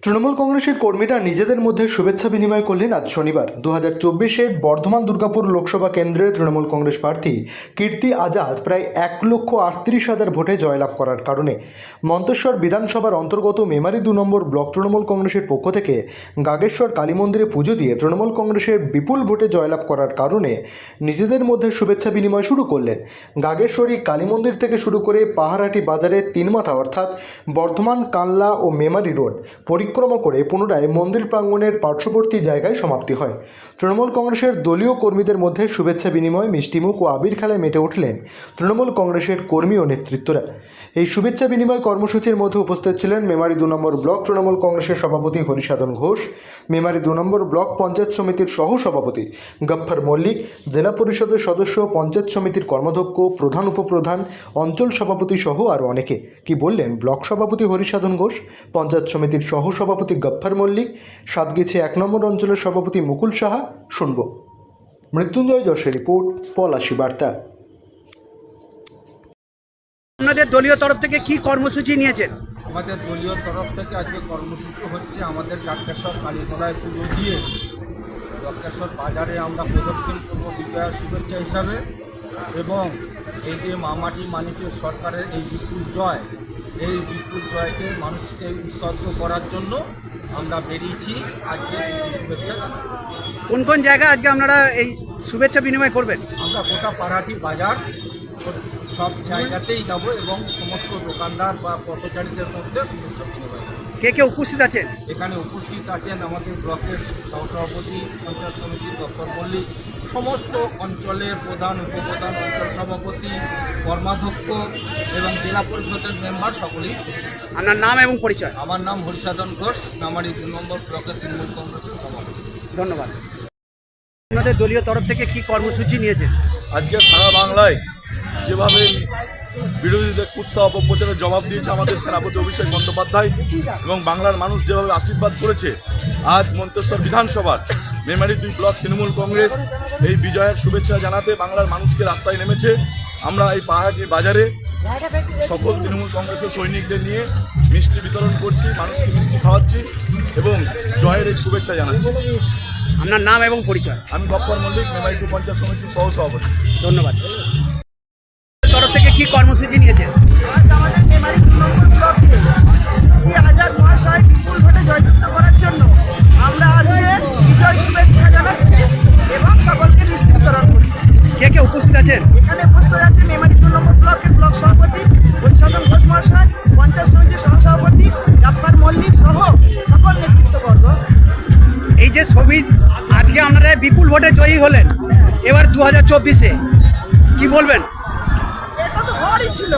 তৃণমূল কংগ্রেসের কর্মীরা নিজেদের মধ্যে শুভেচ্ছা বিনিময় করলেন আজ শনিবার 2024-এর বর্ধমান দুর্গাপুর লোকসভা কেন্দ্রের তৃণমূল কংগ্রেস প্রার্থী কীর্তি আজাদ প্রায় 1,38,000 ভোটে জয়লাভ করার কারণে মন্তেশ্বর বিধানসভার অন্তর্গত মেমারি 2 নম্বর ব্লক তৃণমূল কংগ্রেসের পক্ষ থেকে গাগেশ্বর কালী মন্দিরে পুজো দিয়ে তৃণমূল কংগ্রেসের বিপুল ভোটে জয়লাভ করার কারণে নিজেদের মধ্যে শুভেচ্ছা বিনিময় শুরু করলেন। গাগেশ্বরী কালী মন্দির থেকে শুরু করে পাহাড়হাটি বাজারে তিনমাথা অর্থাৎ বর্ধমান, কানলা ও মেমারি রোড পরিক্রমা করে পুনরায় মন্দির প্রাঙ্গণের পার্শ্ববর্তী জায়গায় সমাপ্তি হয়। তৃণমূল কংগ্রেসের দলীয় কর্মীদের মধ্যে শুভেচ্ছা বিনিময়, মিষ্টিমুখ ও আবির খেলায় মেতে উঠলেন তৃণমূল কংগ্রেসের কর্মী ও নেতৃত্বরা। এই শুভেচ্ছা বিনিময় কর্মসূচির মধ্যে উপস্থিত ছিলেন মেমারি 2 নম্বর ব্লক তৃণমূল কংগ্রেসের সভাপতি হরিসাধন ঘোষ, মেমারি 2 নম্বর ব্লক পঞ্চায়েত সমিতির সহ সভাপতি গফ্ফর মল্লিক, জেলা পরিষদের সদস্য, পঞ্চায়েত সমিতির কর্মাধ্যক্ষ, প্রধান উপপ্রধান, অঞ্চল সভাপতি সহ আরও অনেকে। কি বললেন ব্লক সভাপতি হরিসাধন ঘোষ, পঞ্চায়েত সমিতির সহ সভাপতি গফ্ফর মল্লিক, সাতগেছে 1 নম্বর অঞ্চলের সভাপতি মুকুল সাহা, শুনব। মৃত্যুঞ্জয় যশের রিপোর্ট, পলাশী বার্তা। আপনাদের দলীয় তরফ থেকে কি কর্মসূচি নিয়েছেন? আমাদের দলীয় তরফ থেকে আজকে কর্মসূচি হচ্ছে আমাদের গাগেশ্বর কালীতলায় পুজো দিয়ে গাগেশ্বর বাজারে আমরা প্রদক্ষিণ করবো বিজয়ার শুভেচ্ছা হিসাবে, এবং এই যে মামাটি মানুষের সরকারের এই বিপুল জয়, এই বিপুল জয়কে মানুষকে উৎসর্গ করার জন্য আমরা বেরিয়েছি আজকে শুভেচ্ছা। কোন কোন জায়গায় আজকে আপনারা এই শুভেচ্ছা বিনিময় করবেন? আমরা গোটা পাহাড়হাটি বাজার সব জায়গাতেই যাব এবং সমস্ত দোকানদার বা পথচারীদের মধ্যে শুভেচ্ছা বিনিময়। কে কে উপস্থিত আছেন? এখানে উপস্থিত আছেন আমাদের ব্লকের সহসভাপতি, পঞ্চায়েত সমিতির গফ্ফর মল্লিক, সমস্ত অঞ্চলের প্রধান, উপপ্রধান, অঞ্চল সভাপতি, কর্মাধ্যক্ষ এবং জেলা পরিষদের মেম্বার সকলেই। আপনার নাম এবং পরিচয়? আমার নাম হরিসাধন ঘোষ, মেমারি 2 নম্বর ব্লকের তৃণমূল কংগ্রেসের সভাপতি। ধন্যবাদ। আপনাদের দলীয় তরফ থেকে কি কর্মসূচি নিয়েছেন? আজকে সারা বাংলায় যেভাবে বিরোধীদের কুৎসা অপপ্রচারের জবাব দিয়েছে আমাদের সেনাপতি অভিষেক বন্দ্যোপাধ্যায় এবং বাংলার মানুষ যেভাবে আশীর্বাদ করেছে, আজ মন্তেশ্বর বিধানসভার মেমারি 2 ব্লক তৃণমূল কংগ্রেস এই বিজয়ের শুভেচ্ছা জানাতে বাংলার মানুষকে রাস্তায় নেমেছে। আমরা এই পাহাড়হাটি বাজারে সকল তৃণমূল কংগ্রেসের সৈনিকদের নিয়ে মিষ্টি বিতরণ করছি, মানুষকে মিষ্টি খাওয়াচ্ছি এবং জয়ের এই শুভেচ্ছা জানাচ্ছি। আপনার নাম এবং পরিচয়? আমি গফ্ফর মল্লিক, মেমারি 2 পঞ্চায়েত সমিতির সহ সভাপতি। ধন্যবাদ। তরফ থেকে কি কর্মসূচি নিয়েছেন? আজ আমাদের মেমারি 2 নম্বর ব্লকে কীর্তি আজাদ মহাশয় বিপুল ভোটে জয়যুক্ত করার জন্য আমরা আজকে বিজয় শুভেচ্ছা জানাচ্ছি এবং সকলকে মিষ্টি বিতরণ করছি। কে কে উপস্থিত আছেন? এখানে উপস্থিত আছে মেমারি 2 নম্বর ব্লকের ব্লক সভাপতি হরিসাধন ঘোষ মহাশয়, পঞ্চায়েত সমিতির সহসভাপতি গফ্ফর মল্লিক সহ সকল নেতৃত্ববর্গ। এই যে ছবি আজকে আপনারা বিপুল ভোটে জয়ী হলেন, এবার 2024-এ কি বলবেন? এটা তো হওয়ারই ছিল।